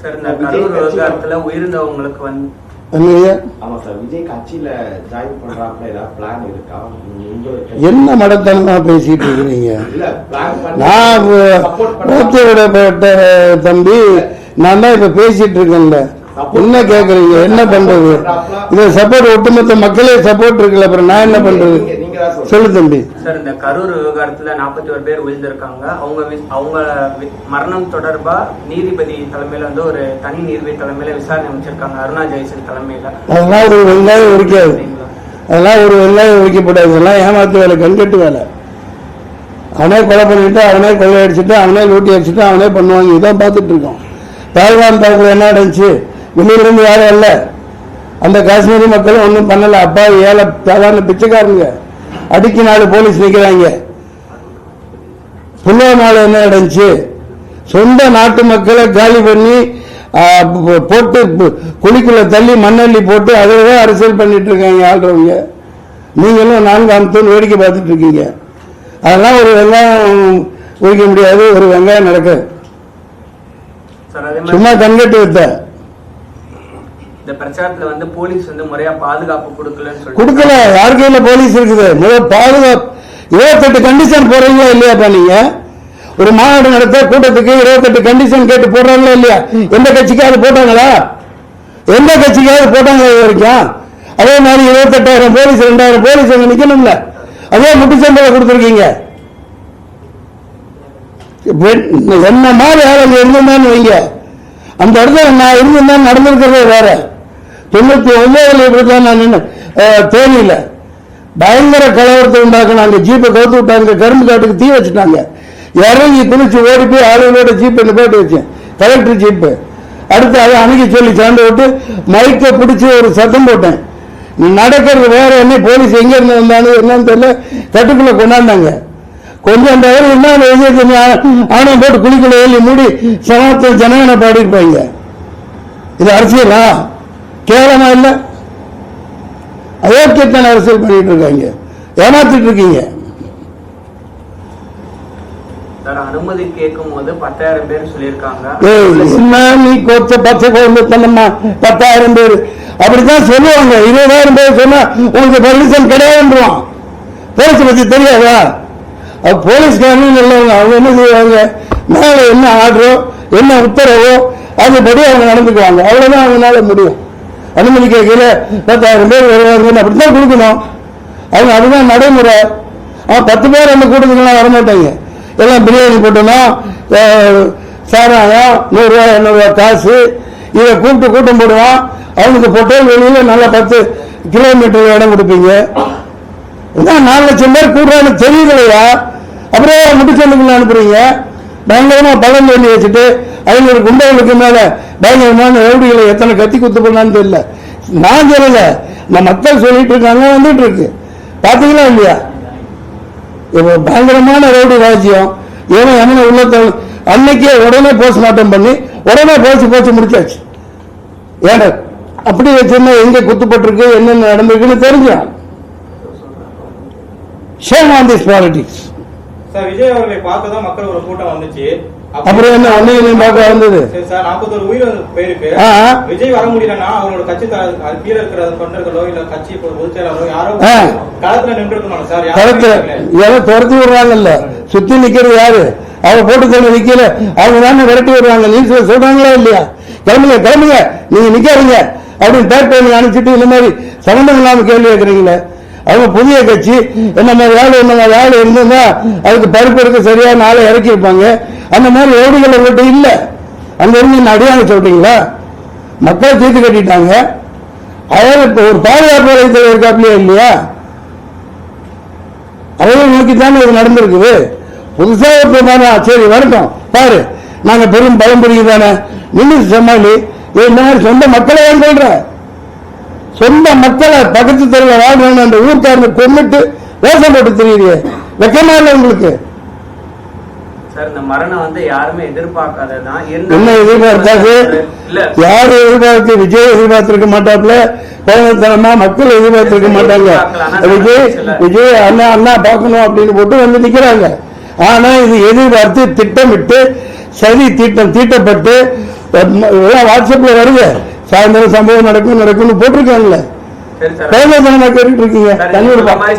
Sir இந்த கரூர் விவகாரத்துல உயிரிழந்தவங்களுக்கு வந்து ஆமா சார், விஜய் கட்சியில ஜாயின் பண்றாப்ல ஏதாவது பிளான் இருக்கா? என்ன மடத்தனமா பேசிட்டு இருக்கிறீங்க? நான் தம்பி நான் தான் இப்ப பேசிட்டு இருக்கேன்ல, என்ன கேக்குறீங்க? என்ன பண்றது? இந்த சப்போர்ட் ஒட்டுமொத்த மக்களே சப்போர்ட் இருக்குல்ல, அப்புறம் நான் என்ன பண்றது? சொல்லு தம்பி. சார் இந்த கரூர் விவகாரத்துல 41 பேர் விழுந்திருக்காங்க. அவங்க மரணம் தொடர்பா நீதிபதி தலைமையில வந்து ஒரு தனி நீதிபதி தலைமையில விசாரணை அமைச்சிருக்காங்க, அருணா ஜெயசன் தலைமையில. அதெல்லாம் ஒரு வெங்காயம் உரிக்காது, அதெல்லாம் ஒரு வெங்காயம் உரிக்கப்படாது. இதெல்லாம் ஏமாத்து வேலை, கண்கட்டு வேலை. அவனே கொலை பண்ணிட்டு, அவனே கொள்ளை அடிச்சுட்டு, அவனே லூட்டி அடிச்சுட்டு, அவனே பண்ணுவாங்க. இதான் பார்த்துட்டு இருக்கோம். தாய்வான் தாக்குதல் என்ன நடந்துச்சு? வெளியிலிருந்து யாரும் இல்ல, அந்த காஷ்மீரி மக்களும் ஒன்றும் பண்ணல. அப்பா ஏழை சாதாரண பிச்சைக்காரங்க, அடிக்கு 4 போலீஸ் நிற்கிறாங்க. புல்வாமாவில் என்ன நடந்துச்சு? சொந்த நாட்டு மக்களை காலி பண்ணி போட்டு குழிக்குள்ள தள்ளி மண்ணள்ளி போட்டு அதில் அரசியல் பண்ணிட்டு இருக்காங்க ஆள்றவங்க. நீங்களும் 4 ஆண்டு வேடிக்கை பார்த்துட்டு இருக்கீங்க. அதெல்லாம் ஒரு வெங்காயம் உரிக்க முடியாது, ஒரு வெங்காயம் நடக்க சும்மா கண்கட்டு வைத்த. இந்த பிரச்சாரத்துல வந்து போலீஸ் வந்து முறையா பாதுகாப்பு கொடுக்கல. யாரு கையில போலீஸ் இருக்குது? பாதுகாப்பு 28 கண்டிஷன் போடுறீங்களா இல்லையாப்பா? நீங்க ஒரு மாநாடு நடத்த கூட்டத்துக்கு 28 கண்டிஷன் கேட்டு போடுறாங்களா இல்லையா? எந்த கட்சிக்காவது போட்டாங்களா? எந்த கட்சிக்காவது போட்டாங்களா இது வரைக்கும்? அதே மாதிரி 28,000 போலீஸ் 2,000 போலீஸ் அங்க நிக்கணும்ல, அதே முட்டுச்சந்தையில கொடுத்துருக்கீங்க. என்ன மாதிரி ஆளுங்க இருந்திருந்தான்னு வைங்க, அந்த இடத்துல நான் இருந்திருந்தேன் நடந்திருக்கிறதே வேற. 99 இப்படிதான் நான் நின்று தேனியில பயங்கர கலவரத்தை உண்டாக்குனாங்க. ஜீப்பை கவுத்து விட்டாங்க, கரும்பு காட்டுக்கு தீ வச்சுட்டாங்க. இறங்கி குளிச்சு ஓடி போய் ஆளுங்களோட ஜீப்பை நிப்பாட்டி வச்சேன், கலெக்டர் ஜீப்பு. அடுத்து அதை அணுகி சொல்லி சாண்டு விட்டு மைக்கை பிடிச்சி ஒரு சத்தம் போட்டேன். நடக்கிறது வேற, என்ன போலீஸ் எங்க இருந்து வந்தாங்க என்னன்னு தெரியல, கட்டுக்குள்ள கொண்டாந்தாங்க. கொஞ்சம் தவிர என்ன ஆணையம் போட்டு குளிக்குள்ள ஏறி மூடி சமத்துவ ஜனகனை பாடிருப்பாங்க. இது அரசியலா? கேவலமா இல்ல? அயோக்கியத்தான அரசியல் பண்ணிட்டு இருக்காங்க, ஏமாத்திட்டு இருக்கீங்க. அனுமதி கேட்கும் போது 10,000 பேர் சொல்லியிருக்காங்க. நீ கோச்ச பச்சை குழந்தை தன்னம்மா 10,000 பேர் அப்படித்தான் சொல்லுவாங்க. 20,000 பேர் சொன்னா உங்களுக்கு பர்மிஷன் கிடையாதுன்றான். போலீஸ் பத்தி தெரியாதா? போலீஸ்காரனும் நல்லவங்க. அவங்க என்ன செய்வாங்க? மேல என்ன ஆர்டரோ என்ன உத்தரவோ அதுபடி அவங்க நடந்துக்குவாங்க. அவ்வளவுதான் அவங்களால முடியும். அனுமதி கேட்கல 10,000 பேர் வருவாங்க, அப்படித்தான் கொடுக்கணும். அவங்க அதுதான் நடைமுறை. 10 பேர் அந்த கூட்டத்துக்கெல்லாம் வரமாட்டாங்க. எல்லாம் பிரியாணி போட்டோம்னா சாராயம் 100 ரூபாய் 200 ரூபாய் காசு இதை கூப்பிட்டு கூட்டம் போடுவான். அவனுக்கு பொட்டல் வெளியில நல்லா 10 கிலோமீட்டர் இடம் கொடுப்பீங்க. 4 லட்சம் பேர் கூடுறான்னு தெரியலையா? அப்படியே முட்டுச்சந்துக்குள்ள அனுப்புறீங்க. பயங்கரமா பழம் வேண்டி வச்சுட்டு 500 குண்டர்களுக்கு மேல பயங்கரமான ரவுடிகளை எத்தனை கத்தி குத்து பண்ணான்னு தெரியல. நான் சொல்லல, நான் மக்கள் சொல்லிட்டு இருக்காங்க, வந்துட்டு இருக்கு. பாத்தீங்களா இல்லையா? பயங்கரமான ரவுடி ராஜ்யம். ஏன்னா என்ன உள்ள அன்னைக்கே உடனே போஸ்ட்மார்ட்டம் பண்ணி உடனே போச்சு முடிச்சாச்சு. ஏன்னா அப்படி வச்சிருந்தா எங்க குத்துப்பட்டிருக்கு என்னென்ன நடந்திருக்குன்னு தெரிஞ்சான். Shame on this politics. Sir Vijay அவர்களை பார்க்க தான் மக்கள் ஒரு கூட்டம் வந்துச்சு. அப்புறம் என்ன ஒன்னையும் பார்க்க வந்தது? சார் 41 உயிர் போயிருக்கு. விஜய் வர முடியலன்னா அவங்களோட கட்சி கீழே இருக்கிற தொண்டர்களோ இல்ல கட்சி பொதுச் செயலாளரோ யாரோ களத்துல நின்று இருக்கணும் சார். களத்துல யாரோ துரத்தி விடுறாங்கல்ல, சுத்தி நிக்கிறது யாரு? அவங்க போட்டு தள்ளி நிக்கல, அவங்க தானே விரட்டி விடுறாங்க. நியூஸ்ல சொல்றாங்களா இல்லையா? கிளம்புங்க நீங்க நிக்காதீங்க அப்படின்னு பேர் பண்ணி அனுப்பிச்சிட்டு இந்த மாதிரி சம்பந்தம் இல்லாம கேள்வி கேட்கறீங்களே. அவங்க புதிய கட்சி என்ன மாதிரி ஆள் இருந்ததுன்னா அதுக்கு பருப்பு எடுக்க சரியான ஆளை இறக்கி இருப்பாங்க. அந்த மாதிரி ஓடிகள் உங்கள்கிட்ட இல்ல. அங்க இருந்து அடியாங்க சொல்றீங்களா? மக்கள் தீர்த்து கட்டிட்டாங்க. அதாவது ஒரு பாதுகாப்பு வளையத்தில் இருக்காப்லையா இல்லையா? அதையும் நோக்கித்தானே இது நடந்திருக்குது. புதுசா சரி வரட்டும் பாரு, நாங்க பெரும் பலம் பிடிக்குதானே நின்று சமாளி. இந்த மாதிரி சொந்த மக்களை ஏன் சொல்ற? சொந்த மக்களை பக்கத்து தெருவில் வாழ்றாங்க அந்த ஊர்க்காரனை கொண்டுட்டு வேஷம் போட்டு தெரியுது. வெக்கமா இல்லை உங்களுக்கு? இந்த மரணம் வந்து யாருமே எதிர்பார்க்காததான். என்ன எதிர்பார்த்தாது? யாரு எதிர்பார்த்து? விஜய் எதிர்பார்த்திருக்க மாட்டாப்ல, கோவத்தனமா மக்கள் எதிர்பார்த்திருக்க மாட்டாங்க. விஜய் அண்ணா பார்க்கணும் அப்படின்னு போட்டு வந்து நிக்கிறாங்க. ஆனா இது எதிர்பார்த்து திட்டமிட்டு சதி தீட்டம் தீட்டப்பட்டு வாட்ஸ்அப்ல வருது, சாயந்தரம் சம்பவம் நடக்கும்னு போட்டிருக்காங்கல்ல. சரி சார். கேட்டுட்டு இருக்கீங்க. சார், தண்ணி இந்த மாதிரி